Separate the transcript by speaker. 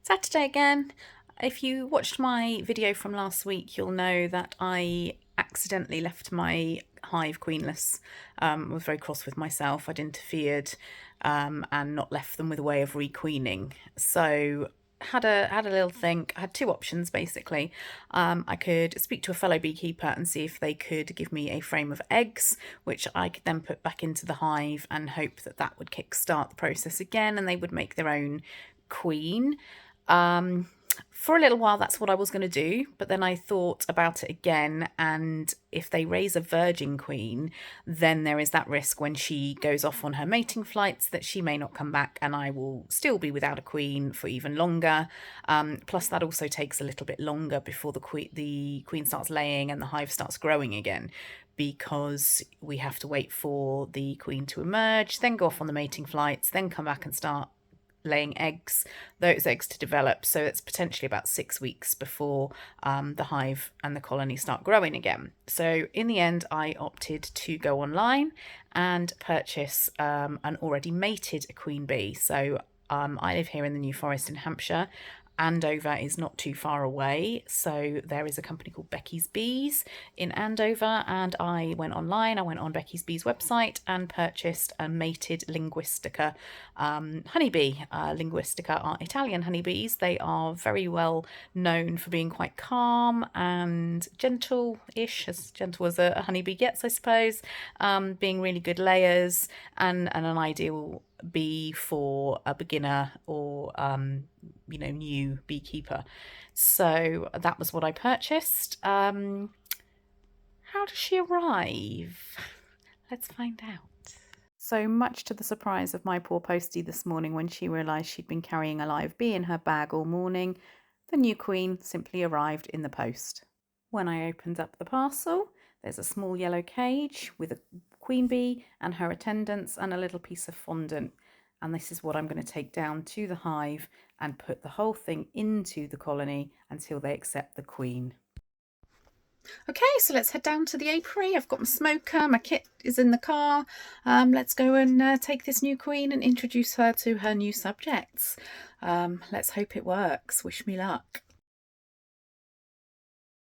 Speaker 1: Saturday again. If you watched my video from last week, you'll know that I accidentally left my hive queenless. Was very cross with myself. I'd interfered and not left them with a way of requeening. So had a little think. I had two options basically. I could speak to a fellow beekeeper and see if they could give me a frame of eggs, which I could then put back into the hive and hope that that would kickstart the process again, and they would make their own queen. Um, for a little while, that's what I was going to do, but then I thought about it again, and if they raise a virgin queen, then there is that risk when she goes off on her mating flights that she may not come back, and I will still be without a queen for even longer. Plus, that also takes a little bit longer before the queen starts laying and the hive starts growing again, because we have to wait for the queen to emerge, then go off on the mating flights, then come back and start laying eggs, those eggs to develop. So it's potentially about 6 weeks before the hive and the colony start growing again. So in the end, I opted to go online and purchase an already mated queen bee. So I live here in the New Forest in Hampshire. Andover is not too far away, so there is a company called Becky's Bees in Andover, and I went online. I went on Becky's Bees website and purchased a mated Linguistica honeybee. Linguistica are Italian honeybees. They are very well known for being quite calm and gentle-ish, as gentle as a honeybee gets, I suppose. Being really good layers and an ideal bee for a beginner or new beekeeper. So that was what I purchased. How does she arrive? Let's find out. So much to the surprise of my poor postie this morning, when she realised she'd been carrying a live bee in her bag all morning, the new queen simply arrived in the post. When I opened up the parcel, there's a small yellow cage with a queen bee and her attendants and a little piece of fondant. And this is what I'm going to take down to the hive and put the whole thing into the colony until they accept the queen. Okay, so let's head down to the apiary. I've got my smoker, my kit is in the car. Let's go and take this new queen and introduce her to her new subjects. Let's hope it works. Wish me luck.